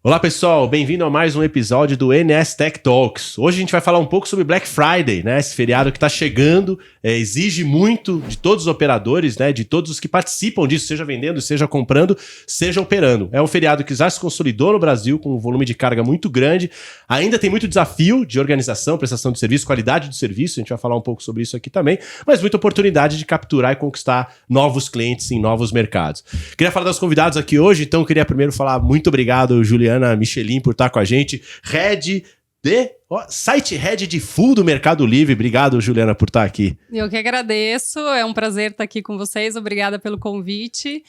Olá pessoal, bem-vindo a mais um episódio do NS Tech Talks. Hoje a gente vai falar um pouco sobre Black Friday, né? Esse feriado que está chegando, exige muito de todos os operadores, né? De todos os que participam disso, seja vendendo, seja comprando, seja operando. É um feriado que já se consolidou no Brasil com um volume de carga muito grande. Ainda tem muito desafio de organização, prestação de serviço, qualidade do serviço. A gente vai falar um pouco sobre isso aqui também, mas muita oportunidade de capturar e conquistar novos clientes em novos mercados. Queria falar dos convidados aqui hoje, então queria primeiro falar muito obrigado, Juliana Michelin, por estar com a gente. Site Head de Full do Mercado Livre. Obrigado, Juliana, por estar aqui. Eu que agradeço. É um prazer estar aqui com vocês. Obrigada pelo convite.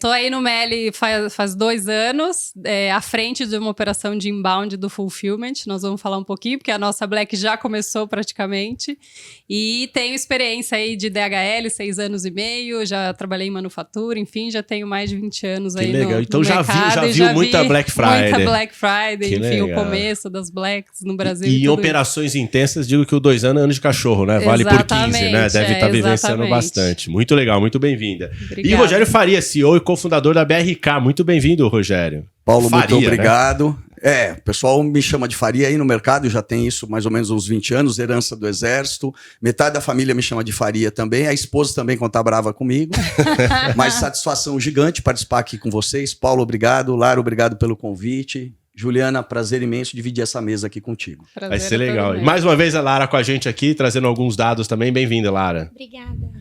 Tô aí no Meli faz 2 anos, à frente de uma operação de inbound do Fulfillment. Nós vamos falar um pouquinho, porque a nossa Black já começou praticamente. E tenho experiência aí de DHL, 6 anos e meio, já trabalhei em manufatura, enfim, já tenho mais de 20 anos aí legal. no Então mercado. já viu muita Black Friday. Muita Black Friday, Que enfim, legal. o começo das Blacks no Brasil. E em operações intensas, digo que o 2 anos é ano de cachorro, né? Vale por 15, né? Deve estar vivenciando bastante. Muito legal, muito bem-vinda. Obrigada. E Rogério Faria, CEO e cofundador da BRK. Muito bem-vindo, Rogério. Paulo, Faria, muito obrigado. Né? O pessoal me chama de Faria aí no mercado, já tem isso mais ou menos uns 20 anos, herança do Exército. Metade da família me chama de Faria também, a esposa também, quando tá brava comigo. Mas satisfação gigante participar aqui com vocês. Paulo, obrigado. Lara, obrigado pelo convite. Juliana, prazer imenso dividir essa mesa aqui contigo. Vai ser legal. E mais uma vez a Lara com a gente aqui, trazendo alguns dados também. Bem-vinda, Lara. Obrigada.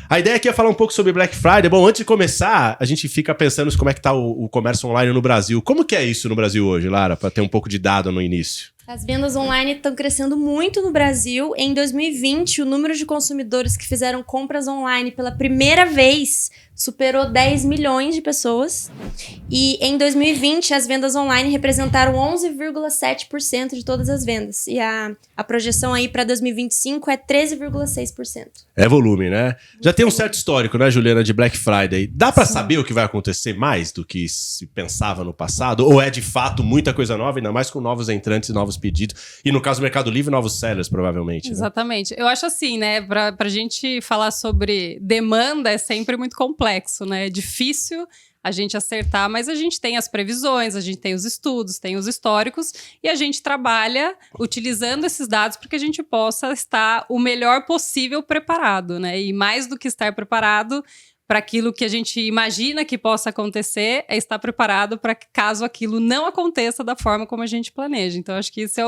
A ideia aqui é falar um pouco sobre Black Friday. Bom, antes de começar, a gente fica pensando como é que tá o comércio online no Brasil. Como que é isso no Brasil hoje, Lara? Para ter um pouco de dado no início. As vendas online estão crescendo muito no Brasil. Em 2020, o número de consumidores que fizeram compras online pela primeira vez superou 10 milhões de pessoas. E em 2020, as vendas online representaram 11,7% de todas as vendas. E a projeção aí para 2025 é 13,6%. É volume, né? Já tem um certo histórico, né, Juliana, de Black Friday. Dá para saber o que vai acontecer mais do que se pensava no passado? Ou é de fato muita coisa nova, ainda mais com novos entrantes e novos pedidos? E no caso do Mercado Livre, novos sellers, provavelmente. Né? Exatamente. Eu acho assim, né? Pra gente falar sobre demanda é sempre muito complexo, né? É difícil a gente acertar, mas a gente tem as previsões, a gente tem os estudos, tem os históricos e a gente trabalha utilizando esses dados para que a gente possa estar o melhor possível preparado, né? E mais do que estar preparado para aquilo que a gente imagina que possa acontecer, é estar preparado para que caso aquilo não aconteça da forma como a gente planeja. Então, acho que isso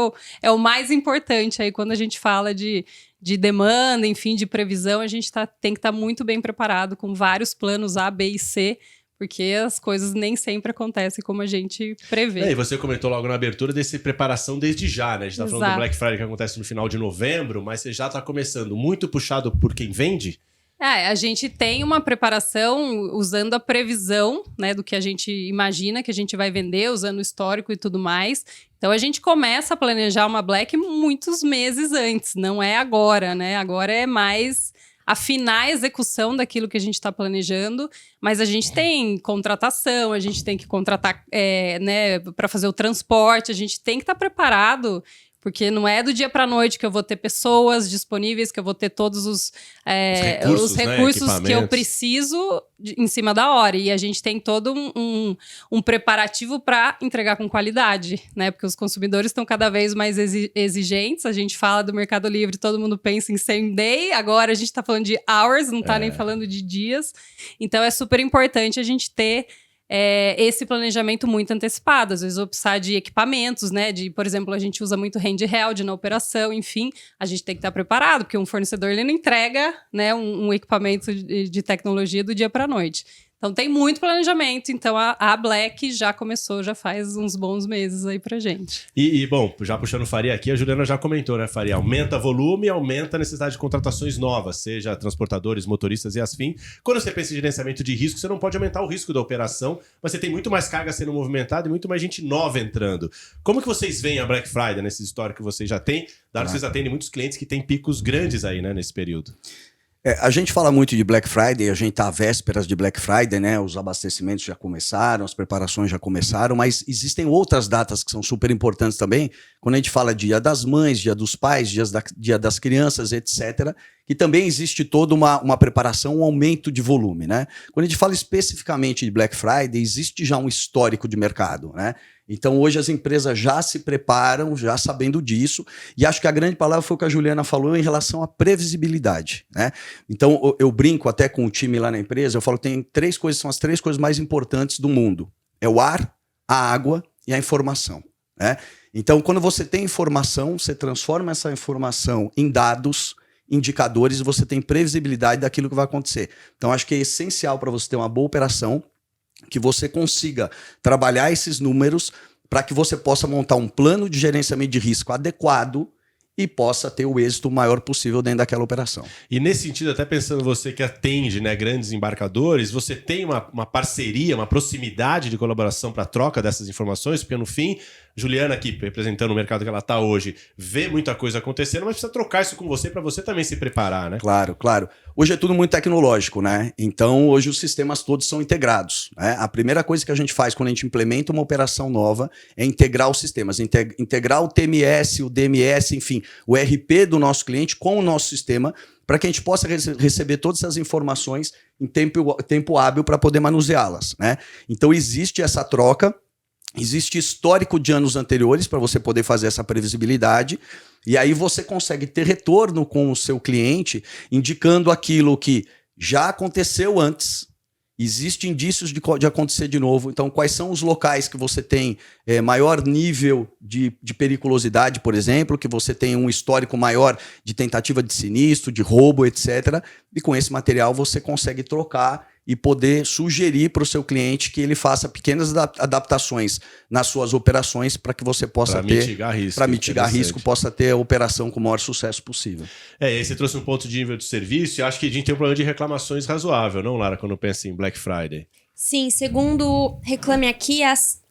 é o mais importante aí quando a gente fala de demanda, enfim, de previsão, a gente tem que estar muito bem preparado com vários planos A, B e C, porque as coisas nem sempre acontecem como a gente prevê. E você comentou logo na abertura dessa preparação desde já, né? A gente tá falando do Black Friday que acontece no final de novembro, mas você já tá começando muito puxado por quem vende? A gente tem uma preparação usando a previsão, né, do que a gente imagina que a gente vai vender, usando o histórico e tudo mais. Então, a gente começa a planejar uma Black muitos meses antes, não é agora, né? Agora é mais afinar a execução daquilo que a gente está planejando, mas a gente tem contratação, a gente tem que contratar né, para fazer o transporte, a gente tem que estar preparado. Porque não é do dia para a noite que eu vou ter pessoas disponíveis, que eu vou ter todos os recursos que eu preciso em cima da hora. E a gente tem todo um preparativo para entregar com qualidade, né? Porque os consumidores estão cada vez mais exigentes. A gente fala do Mercado Livre, todo mundo pensa em same day. Agora a gente está falando de hours, não está nem falando de dias. Então é super importante a gente ter esse planejamento muito antecipado, às vezes vou precisar de equipamentos, né, por exemplo, a gente usa muito handheld na operação, enfim, a gente tem que estar preparado, porque um fornecedor ele não entrega, né, um equipamento de tecnologia do dia para a noite. Então tem muito planejamento, então a Black já começou, já faz uns bons meses aí pra gente. E bom, já puxando Faria aqui, a Juliana já comentou, né, Faria? Aumenta volume, aumenta a necessidade de contratações novas, seja transportadores, motoristas e afim. Quando você pensa em gerenciamento de risco, você não pode aumentar o risco da operação, mas você tem muito mais carga sendo movimentada e muito mais gente nova entrando. Como que vocês veem a Black Friday nesse histórico que vocês já têm? Dado que vocês atendem muitos clientes que têm picos grandes aí, né, nesse período. A gente fala muito de Black Friday, a gente está à vésperas de Black Friday, né? Os abastecimentos já começaram, as preparações já começaram, mas existem outras datas que são super importantes também, quando a gente fala de Dia das Mães, Dia dos Pais, Dia das Crianças, etc., que também existe toda uma preparação, um aumento de volume, né? Quando a gente fala especificamente de Black Friday, existe já um histórico de mercado, né? Então, hoje as empresas já se preparam, já sabendo disso, e acho que a grande palavra foi o que a Juliana falou em relação à previsibilidade, né? Então, eu brinco até com o time lá na empresa, eu falo que tem 3 coisas, são as 3 coisas mais importantes do mundo. É o ar, a água e a informação, né? Então, quando você tem informação, você transforma essa informação em dados, indicadores, e você tem previsibilidade daquilo que vai acontecer. Então, acho que é essencial para você ter uma boa operação, que você consiga trabalhar esses números para que você possa montar um plano de gerenciamento de risco adequado e possa ter o êxito maior possível dentro daquela operação. E nesse sentido, até pensando você que atende, né, grandes embarcadores, você tem uma parceria, uma proximidade de colaboração para a troca dessas informações, porque no fim, Juliana aqui, representando o mercado que ela está hoje, vê muita coisa acontecendo, mas precisa trocar isso com você para você também se preparar, né? Claro, claro. Hoje é tudo muito tecnológico, né? Então, hoje os sistemas todos são integrados, né? A primeira coisa que a gente faz quando a gente implementa uma operação nova é integrar os sistemas, integrar o TMS, o DMS, enfim, o RP do nosso cliente com o nosso sistema, para que a gente possa receber todas essas informações em tempo hábil para poder manuseá-las, né? Então, existe essa troca. Existe histórico de anos anteriores para você poder fazer essa previsibilidade, e aí você consegue ter retorno com o seu cliente, indicando aquilo que já aconteceu antes, existe indícios de acontecer de novo. Então, quais são os locais que você tem maior nível de periculosidade, por exemplo, que você tem um histórico maior de tentativa de sinistro, de roubo, etc. E com esse material você consegue trocar e poder sugerir para o seu cliente que ele faça pequenas adaptações nas suas operações para que você possa mitigar risco, possa ter a operação com o maior sucesso possível. E aí você trouxe um ponto de nível de serviço, e acho que a gente tem um problema de reclamações razoável, não, Lara, quando pensa em Black Friday? Sim, segundo Reclame Aqui, as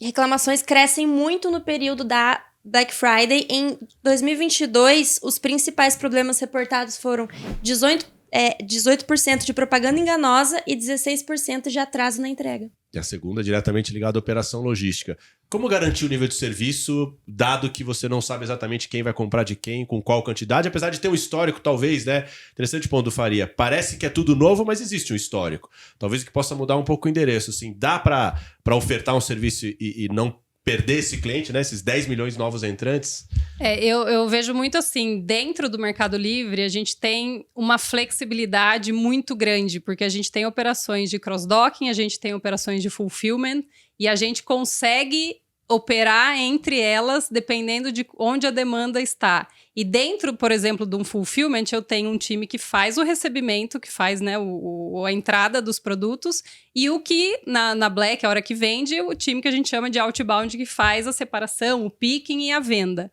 reclamações crescem muito no período da Black Friday. Em 2022, os principais problemas reportados foram 18% de propaganda enganosa e 16% de atraso na entrega. E a segunda diretamente ligada à operação logística. Como garantir o nível de serviço, dado que você não sabe exatamente quem vai comprar de quem, com qual quantidade, apesar de ter um histórico, talvez, né? Interessante ponto do Faria. Parece que é tudo novo, mas existe um histórico. Talvez que possa mudar um pouco o endereço. Assim, dá para ofertar um serviço e não perder esse cliente, né? Esses 10 milhões de novos entrantes? Eu vejo muito assim, dentro do Mercado Livre, a gente tem uma flexibilidade muito grande, porque a gente tem operações de cross-docking, a gente tem operações de fulfillment, e a gente consegue operar entre elas dependendo de onde a demanda está. E dentro, por exemplo, de um fulfillment, eu tenho um time que faz o recebimento, que faz, né, a entrada dos produtos, e o que, na Black, a hora que vende, o time que a gente chama de outbound, que faz a separação, o picking e a venda.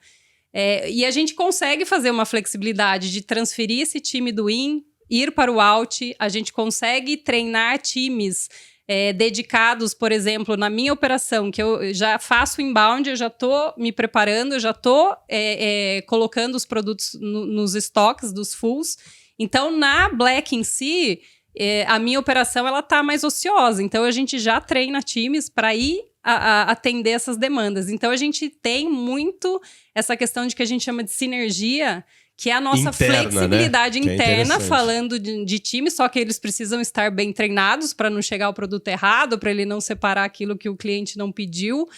E a gente consegue fazer uma flexibilidade de transferir esse time do in, ir para o out, a gente consegue treinar times dedicados, por exemplo, na minha operação, que eu já faço inbound, eu já estou me preparando, eu já estou colocando os produtos nos estoques dos fulls. Então, na Black em si, a minha operação ela está mais ociosa. Então, a gente já treina times para ir atender essas demandas. Então, a gente tem muito essa questão de que a gente chama de sinergia, que é a nossa flexibilidade, né? Interna, falando de time, só que eles precisam estar bem treinados para não chegar o produto errado, para ele não separar aquilo que o cliente não pediu.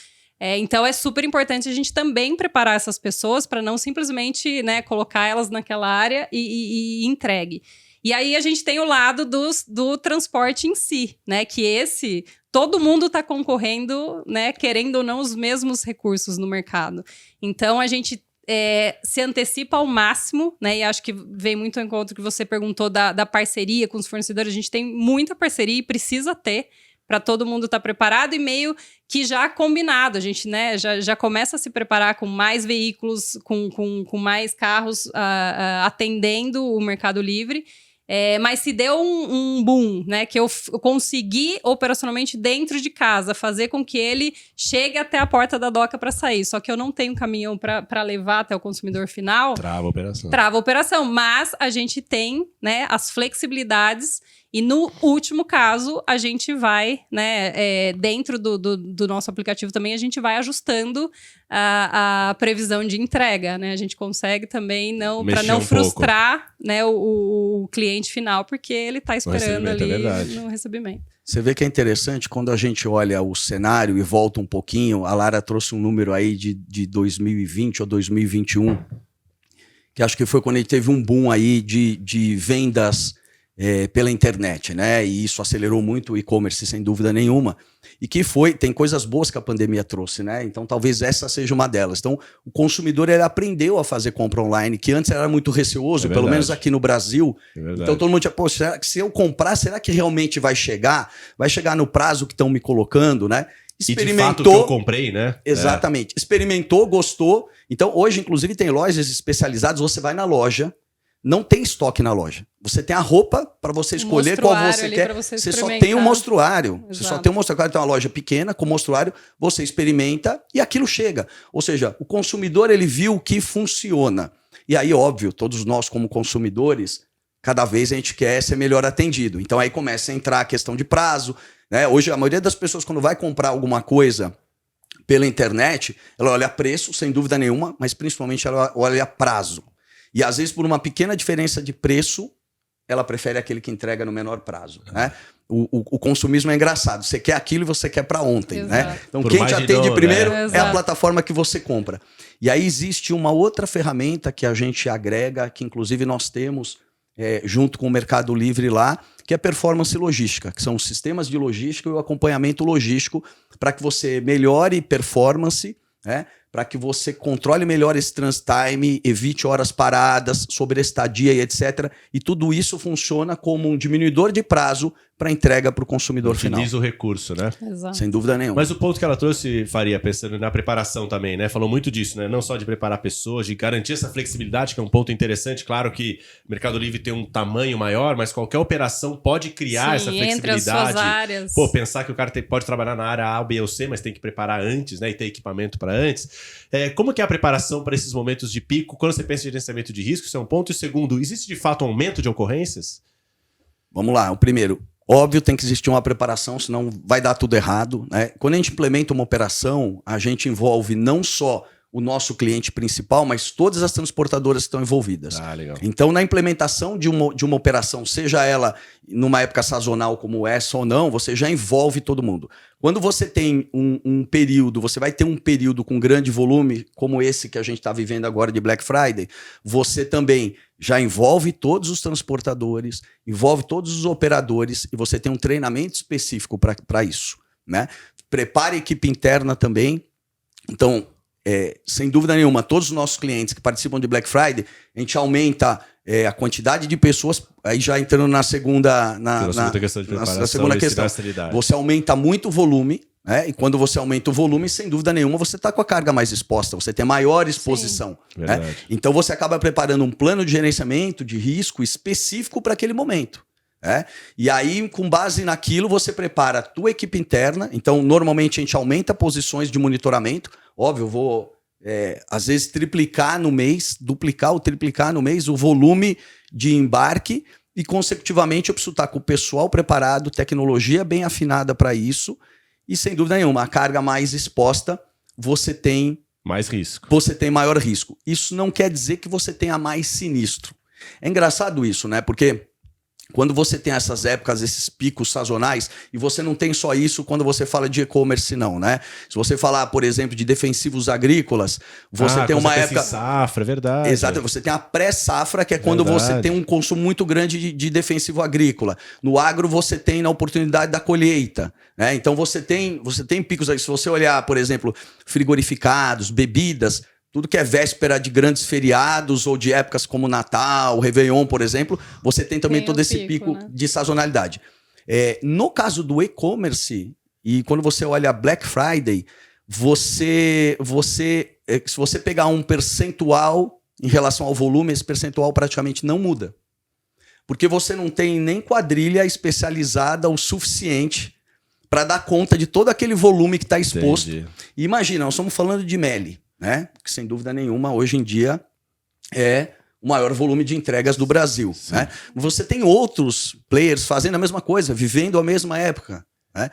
Então, é super importante a gente também preparar essas pessoas para não simplesmente, né, colocar elas naquela área e entregue. E aí, a gente tem o lado do transporte em si, né? Que todo mundo está concorrendo, né, querendo ou não, os mesmos recursos no mercado. Então, a gente se antecipa ao máximo, né? E acho que vem muito ao encontro que você perguntou da parceria com os fornecedores. A gente tem muita parceria e precisa ter para todo mundo estar preparado e meio que já combinado. A gente, né, já começa a se preparar com mais veículos, com mais carros atendendo o Mercado Livre. Mas se deu um boom, né, que eu consegui operacionalmente dentro de casa fazer com que ele chegue até a porta da doca para sair, só que eu não tenho caminhão para levar até o consumidor final. Trava a operação. Mas a gente tem, né, as flexibilidades E no último caso, a gente vai, né, dentro do nosso aplicativo também, a gente vai ajustando a previsão de entrega, né? A gente consegue também para não frustrar, né, o cliente final, porque ele está esperando ali no recebimento. Você vê que é interessante quando a gente olha o cenário e volta um pouquinho. A Lara trouxe um número aí de 2020 ou 2021, que acho que foi quando a gente teve um boom aí de vendas pela internet, né? E isso acelerou muito o e-commerce, sem dúvida nenhuma. E que tem coisas boas que a pandemia trouxe, né? Então talvez essa seja uma delas. Então o consumidor ele aprendeu a fazer compra online, que antes era muito receoso, pelo menos aqui no Brasil. Então todo mundo tinha, pô, será que se eu comprar, será que realmente vai chegar? Vai chegar no prazo que estão me colocando, né? Experimentou, e de fato que eu comprei, né? Exatamente. Experimentou, gostou. Então hoje, inclusive, tem lojas especializadas, você vai na loja, não tem estoque na loja. Você tem a roupa para você escolher qual você quer. Você só tem um mostruário. Exato. Você só tem um mostruário. Tem uma loja pequena com mostruário, você experimenta e aquilo chega. Ou seja, o consumidor ele viu o que funciona. E aí, óbvio, todos nós como consumidores, cada vez a gente quer ser melhor atendido. Então aí começa a entrar a questão de prazo, né? Hoje a maioria das pessoas quando vai comprar alguma coisa pela internet, ela olha preço, sem dúvida nenhuma, mas principalmente ela olha prazo. E às vezes, por uma pequena diferença de preço, ela prefere aquele que entrega no menor prazo, né? O consumismo é engraçado. Você quer aquilo e você quer para ontem, né? Então, quem te atende primeiro é a plataforma que você compra. E aí existe uma outra ferramenta que a gente agrega, que inclusive nós temos junto com o Mercado Livre lá, que é performance logística, que são os sistemas de logística e o acompanhamento logístico para que você melhore performance, né? Para que você controle melhor esse transit time, evite horas paradas, sobreestadia e etc. E tudo isso funciona como um diminuidor de prazo para entrega para o consumidor final. Utiliza o recurso, né? Exato. Sem dúvida nenhuma. Mas o ponto que ela trouxe, Faria, pensando na preparação também, né? Falou muito disso, né? Não só de preparar pessoas, de garantir essa flexibilidade, que é um ponto interessante. Claro que o Mercado Livre tem um tamanho maior, mas qualquer operação pode criar essa flexibilidade. Entre as suas áreas. Pô, pensar que o cara pode trabalhar na área A, B ou C, mas tem que preparar antes, né? E ter equipamento para antes. Como que é a preparação para esses momentos de pico? Quando você pensa em gerenciamento de risco, isso é um ponto. E segundo, existe de fato um aumento de ocorrências? Vamos lá. O primeiro, óbvio, tem que existir uma preparação, senão vai dar tudo errado, né? Quando a gente implementa uma operação, a gente envolve não só o nosso cliente principal, mas todas as transportadoras que estão envolvidas. Ah, legal. Então, na implementação de uma operação, seja ela numa época sazonal como essa ou não, você já envolve todo mundo. Quando você tem um período, você vai ter um período com grande volume, como esse que a gente está vivendo agora de Black Friday, você também já envolve todos os transportadores, envolve todos os operadores e você tem um treinamento específico para isso, né? Prepare a equipe interna também. Então, sem dúvida nenhuma, todos os nossos clientes que participam de Black Friday, a gente aumenta a quantidade de pessoas, aí já entrando na segunda questão de preparação, na segunda questão. Você aumenta muito o volume, né? E quando você aumenta o volume, sem dúvida nenhuma, você está com a carga mais exposta, você tem maior exposição. Né? Então você acaba preparando um plano de gerenciamento de risco específico para aquele momento. E aí, com base naquilo, você prepara a tua equipe interna. Então, normalmente, a gente aumenta posições de monitoramento. Óbvio, eu vou, às vezes, triplicar no mês, duplicar ou triplicar no mês o volume de embarque e, consecutivamente, eu preciso estar com o pessoal preparado, tecnologia bem afinada para isso e, sem dúvida nenhuma, a carga mais exposta, você tem mais risco. Você tem maior risco. Isso não quer dizer que você tenha mais sinistro. É engraçado isso, né? Porque quando você tem essas épocas, esses picos sazonais, e você não tem só isso quando você fala de e-commerce, não, né? Se você falar, por exemplo, de defensivos agrícolas, você tem uma época... safra, é verdade. Exato, você tem a pré-safra, que é quando você tem um consumo muito grande de defensivo agrícola. No agro, você tem na oportunidade da colheita, né? Então, você tem picos aí. Se você olhar, por exemplo, frigorificados, bebidas... Tudo que é véspera de grandes feriados ou de épocas como Natal, Réveillon, por exemplo, você tem também todo esse pico, né, de sazonalidade. No caso do e-commerce, e quando você olha Black Friday, se você pegar um percentual em relação ao volume, esse percentual praticamente não muda. Porque você não tem nem quadrilha especializada o suficiente para dar conta de todo aquele volume que está exposto. E imagina, nós estamos falando de meli, né? Que sem dúvida nenhuma, hoje em dia, é o maior volume de entregas do Brasil. Né? Você tem outros players fazendo a mesma coisa, vivendo a mesma época. Né?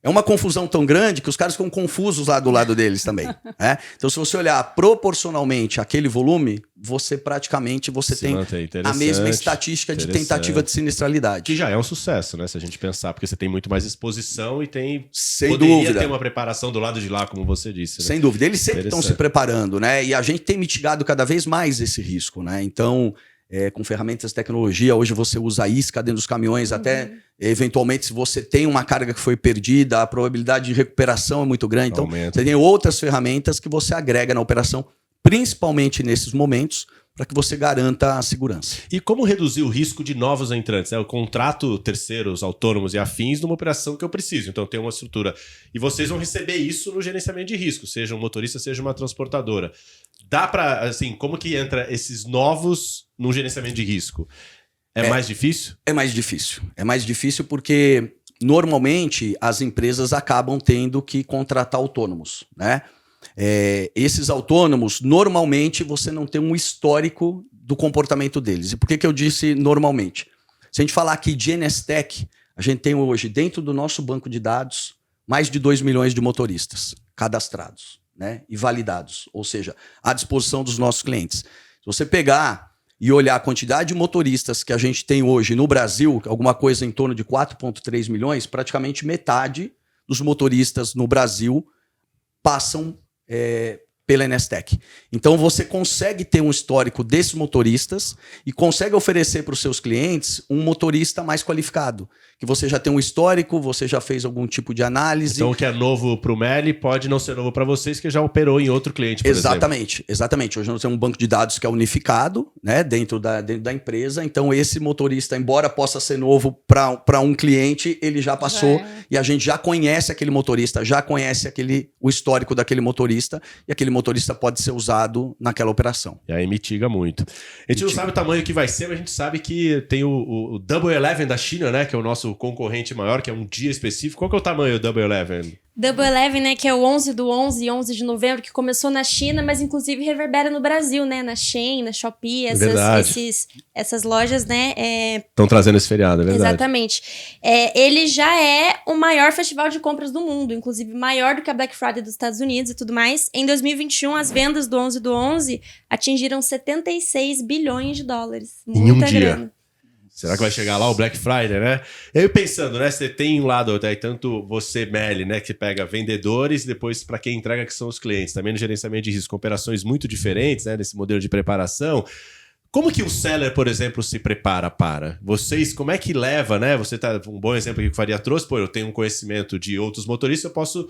É uma confusão tão grande que os caras ficam confusos lá do lado deles também. Né? Então, se você olhar proporcionalmente aquele volume, você praticamente tem a mesma estatística de tentativa de sinistralidade. Que já é um sucesso, né? Se a gente pensar, porque você tem muito mais exposição e Sem poderia dúvida ter uma preparação do lado de lá, como você disse. Né? Sem dúvida. Eles sempre estão se preparando, né? E a gente tem mitigado cada vez mais esse risco, né? Então, com ferramentas de tecnologia, hoje você usa isca dentro dos caminhões, até eventualmente se você tem uma carga que foi perdida, a probabilidade de recuperação é muito grande. Então, você tem outras ferramentas que você agrega na operação, principalmente nesses momentos, para que você garanta a segurança. E como reduzir o risco de novos entrantes? Eu contrato terceiros, autônomos e afins numa operação que eu preciso. Então, eu tenho uma estrutura. E vocês vão receber isso no gerenciamento de risco, seja um motorista, seja uma transportadora. Dá para, assim, como que entra esses novos no gerenciamento de risco? É mais difícil? É mais difícil. É mais difícil porque, normalmente, as empresas acabam tendo que contratar autônomos, né? Esses autônomos, normalmente, você não tem um histórico do comportamento deles. E por que eu disse normalmente? Se a gente falar aqui de NSTech, a gente tem hoje, dentro do nosso banco de dados, mais de 2 milhões de motoristas cadastrados, né, e validados, ou seja, à disposição dos nossos clientes. Se você pegar e olhar a quantidade de motoristas que a gente tem hoje no Brasil, alguma coisa em torno de 4,3 milhões, praticamente metade dos motoristas no Brasil passam pela NSTech. Então você consegue ter um histórico desses motoristas e consegue oferecer para os seus clientes um motorista mais qualificado, que você já tem um histórico, você já fez algum tipo de análise. Então o que é novo para o Meli pode não ser novo para vocês, que já operou em outro cliente, por exemplo. Exatamente. Hoje nós temos um banco de dados que é unificado, né, dentro da empresa. Então esse motorista, embora possa ser novo para um cliente, ele já passou e a gente já conhece aquele motorista, já conhece o histórico daquele motorista e aquele motorista pode ser usado naquela operação. E aí mitiga muito. A gente não sabe o tamanho que vai ser, mas a gente sabe que tem o Double Eleven da China, né, que é o nosso concorrente maior, que é um dia específico. Qual que é o tamanho do Double Eleven? Double Eleven, né, que é o 11 do 11 e 11 de novembro, que começou na China, mas inclusive reverbera no Brasil, né, na Shein, na Shopee, essas lojas, né. Estão trazendo esse feriado, é verdade. Exatamente. Ele já é o maior festival de compras do mundo, inclusive maior do que a Black Friday dos Estados Unidos e tudo mais. Em 2021, as vendas do 11 do 11 atingiram 76 bilhões de dólares. Em um dia. Será que vai chegar lá o Black Friday, né? Eu pensando, né? Você tem um lado, tanto você, Meli, né? Que pega vendedores, depois para quem entrega, que são os clientes. Também no gerenciamento de risco, operações muito diferentes, né? Nesse modelo de preparação. Como que o seller, por exemplo, se prepara para? Vocês, como é que leva, né? Você tá um bom exemplo aqui que o Faria trouxe. Pô, eu tenho um conhecimento de outros motoristas, eu posso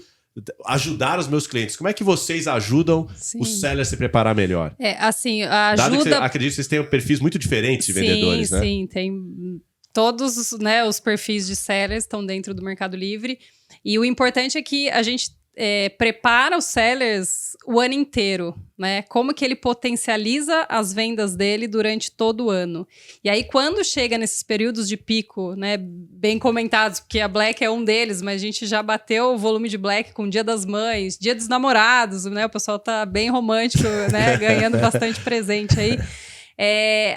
ajudar os meus clientes. Como é que vocês ajudam o seller a se preparar melhor? Assim, a ajuda... Dado que acredito que vocês tenham perfis muito diferentes de vendedores, né? Sim, tem todos, né, os perfis de sellers estão dentro do Mercado Livre. E o importante é que a gente prepara os sellers o ano inteiro, né? Como que ele potencializa as vendas dele durante todo o ano. E aí, quando chega nesses períodos de pico, né, bem comentados, porque a Black é um deles, mas a gente já bateu o volume de Black com o Dia das Mães, Dia dos Namorados, né? O pessoal tá bem romântico, né? Ganhando bastante presente aí.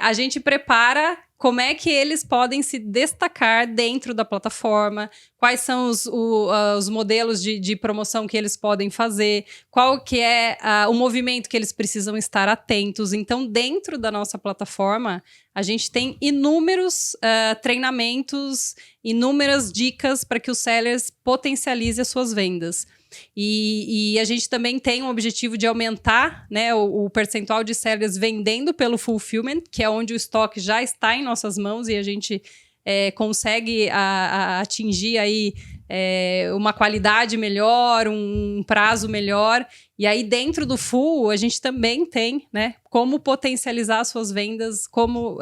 A gente prepara como é que eles podem se destacar dentro da plataforma, quais são os modelos de promoção que eles podem fazer, qual que é o movimento que eles precisam estar atentos. Então, dentro da nossa plataforma, a gente tem inúmeros treinamentos, inúmeras dicas para que os sellers potencializem as suas vendas. E a gente também tem um objetivo de aumentar, né, o percentual de sellers vendendo pelo fulfillment, que é onde o estoque já está em nossas mãos e a gente consegue atingir aí uma qualidade melhor, um prazo melhor. E aí dentro do full a gente também tem, né, como potencializar as suas vendas, como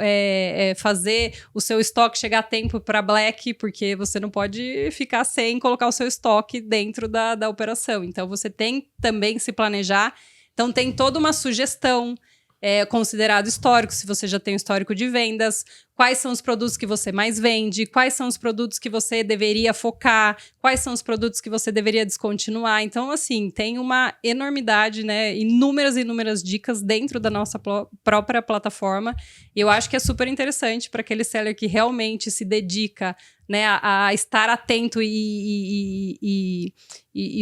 fazer o seu estoque chegar a tempo para Black, porque você não pode ficar sem colocar o seu estoque dentro da operação. Então você tem também que se planejar. Então tem toda uma sugestão, considerado histórico, se você já tem um histórico de vendas, quais são os produtos que você mais vende, quais são os produtos que você deveria focar, quais são os produtos que você deveria descontinuar. Então, assim, tem uma enormidade, né? Inúmeras dicas dentro da nossa própria plataforma. E eu acho que é super interessante para aquele seller que realmente se dedica, né, a estar atento e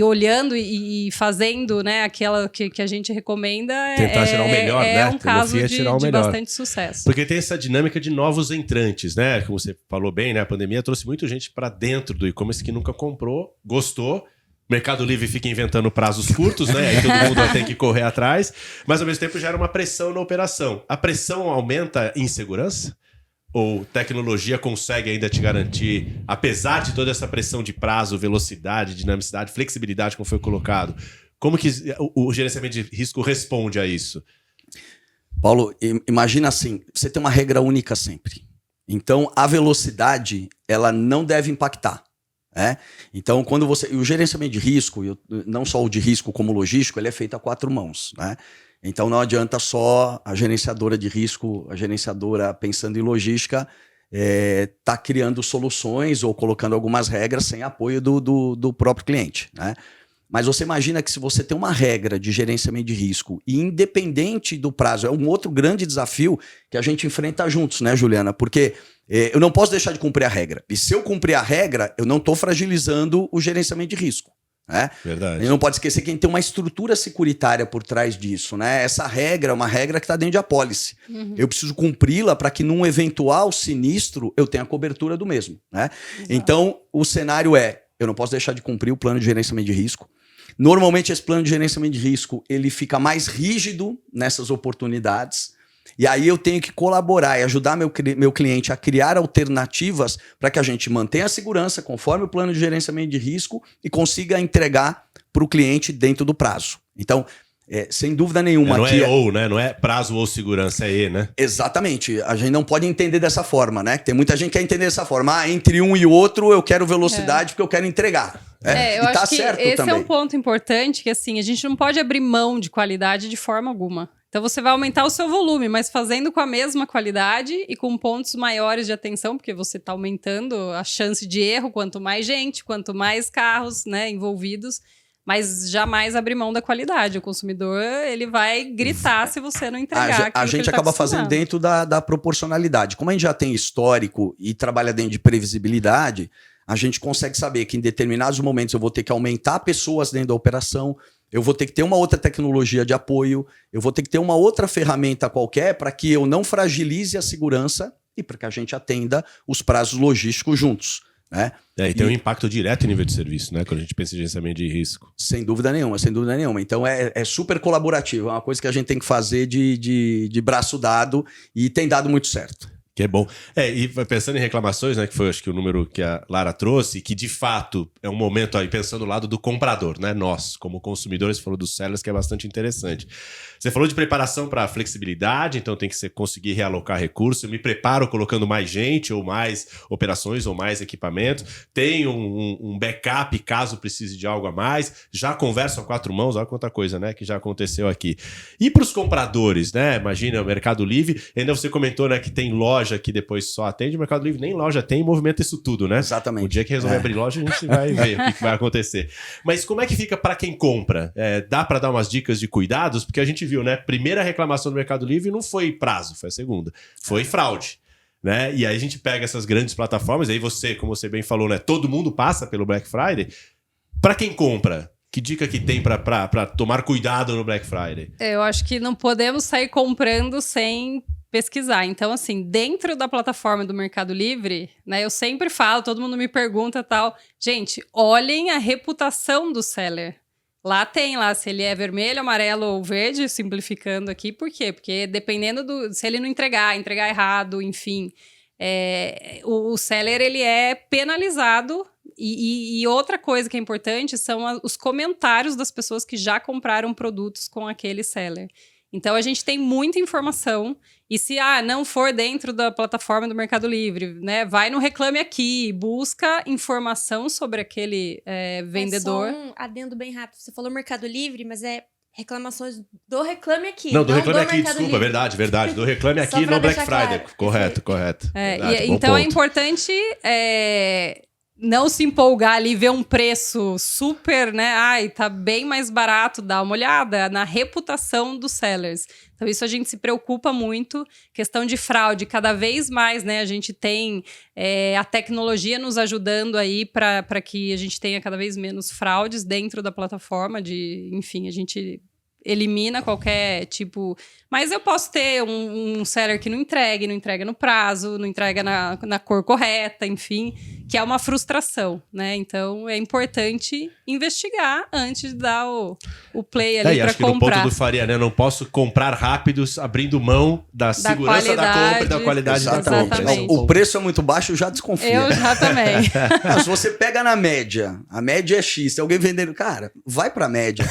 olhando e fazendo, né, aquela que a gente recomenda. Tentar tirar o melhor, né? Um caso tirar o de melhor. bastante sucesso. Porque tem essa dinâmica de novos entrantes, né? Como você falou bem, né? A pandemia trouxe muita gente para dentro do e-commerce que nunca comprou, gostou. Mercado Livre fica inventando prazos curtos, né? Aí todo mundo tem que correr atrás. Mas, ao mesmo tempo, gera uma pressão na operação. A pressão aumenta em segurança? Ou tecnologia consegue ainda te garantir, apesar de toda essa pressão de prazo, velocidade, dinamicidade, flexibilidade, como foi colocado? Como que o gerenciamento de risco responde a isso? Paulo, imagina assim, você tem uma regra única sempre. Então, a velocidade, ela não deve impactar. Então, quando o gerenciamento de risco, não só o de risco como o logístico, ele é feito a 4 mãos, né? Então não adianta só a gerenciadora de risco, a gerenciadora pensando em logística, tá criando soluções ou colocando algumas regras sem apoio do próprio cliente, né? Mas você imagina que se você tem uma regra de gerenciamento de risco e independente do prazo, é um outro grande desafio que a gente enfrenta juntos, né, Juliana? Porque eu não posso deixar de cumprir a regra. E se eu cumprir a regra, eu não estou fragilizando o gerenciamento de risco. Verdade. E não pode esquecer que tem uma estrutura securitária por trás disso, né? Essa regra é uma regra que está dentro de apólice. Eu preciso cumpri-la para que num eventual sinistro eu tenha cobertura do mesmo, né? Então, o cenário eu não posso deixar de cumprir o plano de gerenciamento de risco. Normalmente, esse plano de gerenciamento de risco ele fica mais rígido nessas oportunidades. E aí eu tenho que colaborar e ajudar meu cliente a criar alternativas para que a gente mantenha a segurança conforme o plano de gerenciamento de risco e consiga entregar para o cliente dentro do prazo. Então, sem dúvida nenhuma... Não é ou, né? Não é prazo ou segurança, é E, né? Exatamente. A gente não pode entender dessa forma, né? Tem muita gente que quer entender dessa forma. Entre um e outro eu quero velocidade porque eu quero entregar. Eu acho que esse é um ponto importante, que assim, a gente não pode abrir mão de qualidade de forma alguma. Então você vai aumentar o seu volume, mas fazendo com a mesma qualidade e com pontos maiores de atenção, porque você está aumentando a chance de erro, quanto mais gente, quanto mais carros, né, envolvidos, mas jamais abrir mão da qualidade. O consumidor, ele vai gritar se você não entregar. A gente acaba fazendo dentro da proporcionalidade. Como a gente já tem histórico e trabalha dentro de previsibilidade, a gente consegue saber que em determinados momentos eu vou ter que aumentar pessoas dentro da operação, eu vou ter que ter uma outra tecnologia de apoio, eu vou ter que ter uma outra ferramenta qualquer para que eu não fragilize a segurança e para que a gente atenda os prazos logísticos juntos, né? E tem um impacto direto em nível de serviço, né? Quando a gente pensa em gerenciamento de risco. Sem dúvida nenhuma, sem dúvida nenhuma. Então é super colaborativo, é uma coisa que a gente tem que fazer de braço dado e tem dado muito certo. Que é bom. E pensando em reclamações, né, que foi acho que o número que a Lara trouxe, que de fato é um momento aí pensando do lado do comprador, né? Nós, como consumidores, você falou dos sellers, que é bastante interessante. Você falou de preparação para flexibilidade, então tem que conseguir realocar recursos. Eu me preparo colocando mais gente, ou mais operações, ou mais equipamentos. Tenho um backup caso precise de algo a mais. Já converso a 4 mãos, olha quanta coisa, né, que já aconteceu aqui. E para os compradores, né? Imagina o Mercado Livre. Ainda você comentou, né, que tem loja que depois só atende. O Mercado Livre nem loja tem e movimenta isso tudo, né? Exatamente. O dia que resolver abrir loja, a gente vai ver o que vai acontecer. Mas como é que fica para quem compra? Dá para dar umas dicas de cuidados? Porque a gente viu, né? Primeira reclamação do Mercado Livre não foi prazo, foi a segunda. Foi fraude. Né? E aí a gente pega essas grandes plataformas, aí você, como você bem falou, né? Todo mundo passa pelo Black Friday. Para quem compra, que dica que tem para tomar cuidado no Black Friday? Eu acho que não podemos sair comprando sem pesquisar. Então, assim, dentro da plataforma do Mercado Livre, né, eu sempre falo, todo mundo me pergunta tal, gente, olhem a reputação do seller. Lá tem se ele é vermelho, amarelo ou verde, simplificando aqui. Por quê? Porque dependendo se ele não entregar errado, enfim, o seller ele é penalizado. E outra coisa que é importante são os comentários das pessoas que já compraram produtos com aquele seller. Então, a gente tem muita informação. E se não for dentro da plataforma do Mercado Livre, né, vai no Reclame Aqui, busca informação sobre aquele vendedor. Só um adendo bem rápido. Você falou Mercado Livre, mas Reclamações do Reclame Aqui. Não, do Reclame do Aqui, Mercado desculpa, Livre. verdade. Do Reclame Só Aqui pra no Black deixar Friday. claro. Correto. É, Verdade, bom então é ponto. importante não se empolgar ali, ver um preço super, né? Ai, tá bem mais barato, dá uma olhada na reputação dos sellers. Então, isso a gente se preocupa muito. Questão de fraude, cada vez mais, né? A gente tem a tecnologia nos ajudando aí para que a gente tenha cada vez menos fraudes dentro da plataforma. Enfim, a gente elimina qualquer tipo... Mas eu posso ter um seller que não entrega no prazo, não entrega na cor correta, enfim, que é uma frustração, né? Então, é importante investigar antes de dar o play ali E para acho que no ponto comprar. do Faria, né? Não posso comprar rápidos abrindo mão da segurança da compra e da qualidade da compra. Exatamente. O preço é muito baixo, já desconfia. Eu já também. Não, se você pega na média, a média é X, tem alguém vendendo, cara, vai pra média.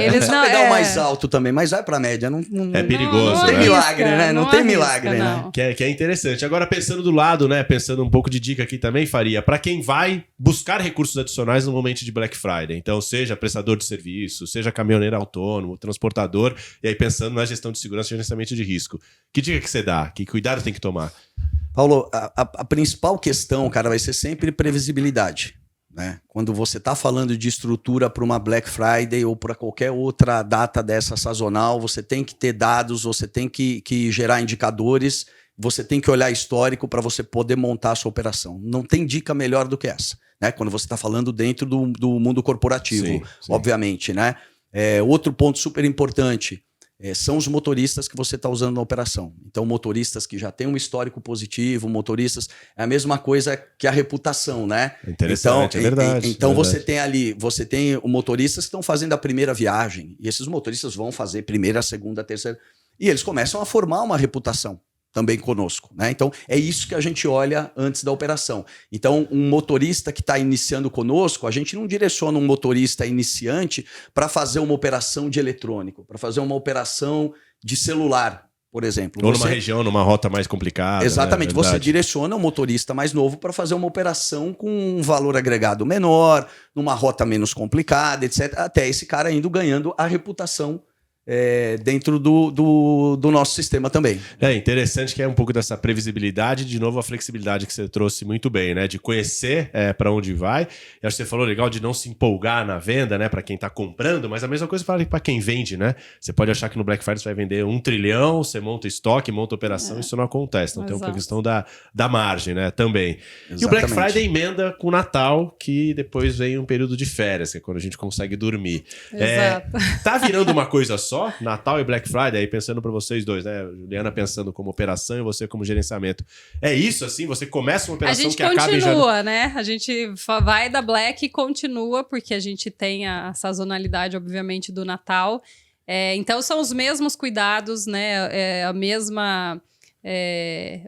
Eles Não não pegar o mais alto também, mas vai pra média. Não, É perigoso, não tem né? milagre, né? Não tem arrisca, milagre, né? não. Que é interessante. Agora, pensando do lado, né? Pensando um pouco de dica aqui também, Faria, para quem vai buscar recursos adicionais no momento de Black Friday. Então, seja prestador de serviço, seja caminhoneiro autônomo, transportador, e aí pensando na gestão de segurança e gerenciamento de risco. Que dica que você dá? Que cuidado tem que tomar? Paulo, a principal questão, cara, vai ser sempre previsibilidade. Né? Quando você está falando de estrutura para uma Black Friday ou para qualquer outra data dessa sazonal, você tem que ter dados, você tem que gerar indicadores, você tem que olhar histórico para você poder montar a sua operação. Não tem dica melhor do que essa, né? Quando você está falando dentro do mundo corporativo, Sim. obviamente. Né? Outro ponto super importante. São os motoristas que você está usando na operação. Então, motoristas que já têm um histórico positivo, motoristas... É a mesma coisa que a reputação, né? Interessante, então, é verdade. Então, é verdade. você tem ali... Você tem motoristas que estão fazendo a primeira viagem. E esses motoristas vão fazer primeira, segunda, terceira... E eles começam a formar uma reputação também conosco, né? Então, é isso que a gente olha antes da operação. Então, um motorista que está iniciando conosco, a gente não direciona um motorista iniciante para fazer uma operação de eletrônico, para fazer uma operação de celular, por exemplo. Ou numa região, numa rota mais complicada. Exatamente. Né? Você direciona um motorista mais novo para fazer uma operação com um valor agregado menor, numa rota menos complicada, etc. Até esse cara indo ganhando a reputação dentro do nosso sistema também. É interessante que é um pouco dessa previsibilidade, de novo a flexibilidade que você trouxe muito bem, né? De conhecer para onde vai. Eu acho que você falou legal de não se empolgar na venda, né? Para quem tá comprando, mas a mesma coisa vale para quem vende, né? Você pode achar que no Black Friday você vai vender 1 trilhão, você monta estoque, monta operação, isso não acontece. Então tem uma questão da margem, né? Também. Exatamente. E o Black Friday emenda com o Natal, que depois vem um período de férias, que é quando a gente consegue dormir. Exato. Tá virando uma coisa só? Natal e Black Friday, aí pensando para vocês dois, né? Juliana pensando como operação e você como gerenciamento. É isso, assim? Você começa uma operação que acaba em janeiro? A gente continua, né? A gente vai da Black e continua, porque a gente tem a sazonalidade, obviamente, do Natal. Então, são os mesmos cuidados, né? A mesma...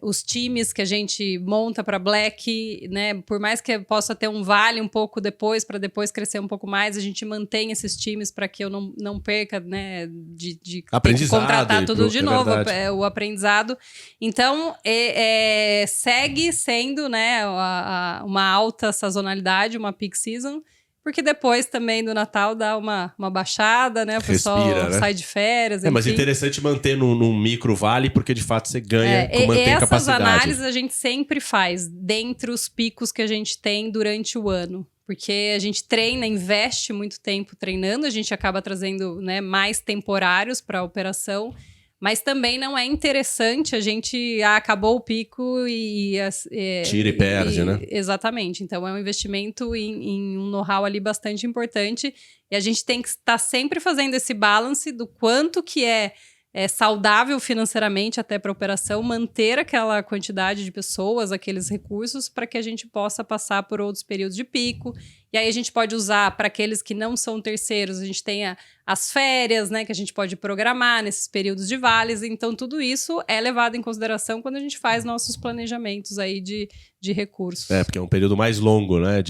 os times que a gente monta para Black, né? Por mais que possa ter um vale um pouco depois, para depois crescer um pouco mais, a gente mantém esses times para que eu não perca, né? De aprendizado, contratar tudo de novo, verdade. o aprendizado. Então, segue sendo, né? Uma alta sazonalidade, uma peak season. Porque depois também do Natal dá uma baixada, né? O pessoal respira, né? sai de férias. Mas é enfim. interessante manter num micro vale, porque de fato você ganha, mantém essas capacidade. análises a gente sempre faz dentre os picos que a gente tem durante o ano. Porque a gente treina, investe muito tempo treinando, a gente acaba trazendo, né, mais temporários para a operação. Mas também não é interessante a gente... acabou o pico e... tira e perde, né? Exatamente. Então, é um investimento em um know-how ali bastante importante. E a gente tem que estar sempre fazendo esse balance do quanto que é saudável financeiramente até para a operação, manter aquela quantidade de pessoas, aqueles recursos, para que a gente possa passar por outros períodos de pico. E aí a gente pode usar para aqueles que não são terceiros, a gente tem as férias, né, que a gente pode programar nesses períodos de vales. Então, tudo isso é levado em consideração quando a gente faz nossos planejamentos aí de recursos. Porque é um período mais longo, né?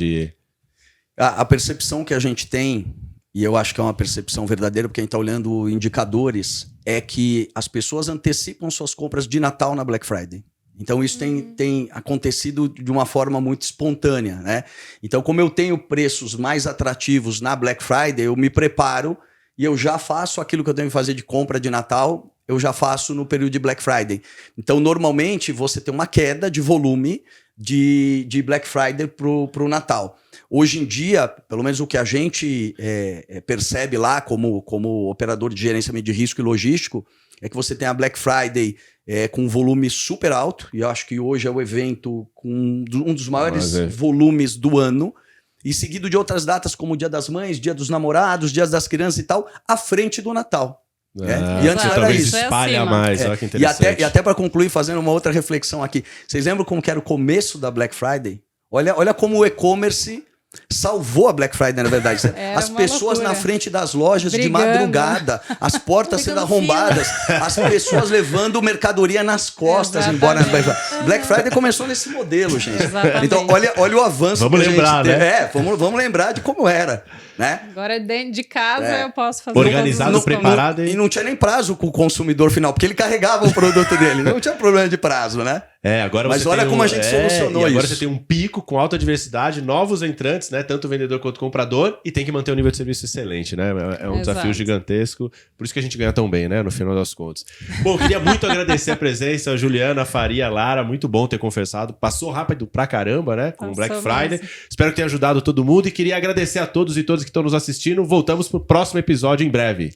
A percepção que a gente tem, e eu acho que é uma percepção verdadeira, porque a gente está olhando indicadores, é que as pessoas antecipam suas compras de Natal na Black Friday. Então, isso tem acontecido de uma forma muito espontânea, né? Então, como eu tenho preços mais atrativos na Black Friday, eu me preparo e eu já faço aquilo que eu tenho que fazer de compra de Natal, eu já faço no período de Black Friday. Então, normalmente, você tem uma queda de volume de Black Friday pro Natal. Hoje em dia, pelo menos o que a gente percebe lá como operador de gerenciamento de risco e logístico, é que você tem a Black Friday com um volume super alto, e eu acho que hoje é o evento com um dos maiores volumes do ano, e seguido de outras datas como o Dia das Mães, Dia dos Namorados, Dias das Crianças e tal, à frente do Natal. E antes que era talvez isso. espalha mais, olha que interessante. E até para concluir, fazendo uma outra reflexão aqui. Vocês lembram como que era o começo da Black Friday? Olha como o e-commerce salvou a Black Friday, na verdade. As pessoas na frente das lojas de madrugada, as portas sendo arrombadas, as pessoas levando mercadoria nas costas embora. Black Friday começou nesse modelo, gente. Exatamente. Então, olha o avanço. Vamos lembrar, né? Vamos lembrar de como era. Né? Agora dentro de casa eu posso fazer organizado, preparado. E não tinha nem prazo com o consumidor final, porque ele carregava o produto dele. Não tinha problema de prazo, né? Agora Mas você olha tem como a gente solucionou agora isso. você tem um pico com alta diversidade, novos entrantes, né? Tanto o vendedor quanto o comprador, e tem que manter um nível de serviço excelente, né? É um desafio gigantesco. Por isso que a gente ganha tão bem, né? No final das contas. Bom, eu queria muito agradecer a presença, a Juliana, a Faria, a Lara. Muito bom ter conversado. Passou rápido pra caramba, né? Com o Black Friday. Espero que tenha ajudado todo mundo e queria agradecer a todos e todas que estão nos assistindo. Voltamos pro próximo episódio em breve.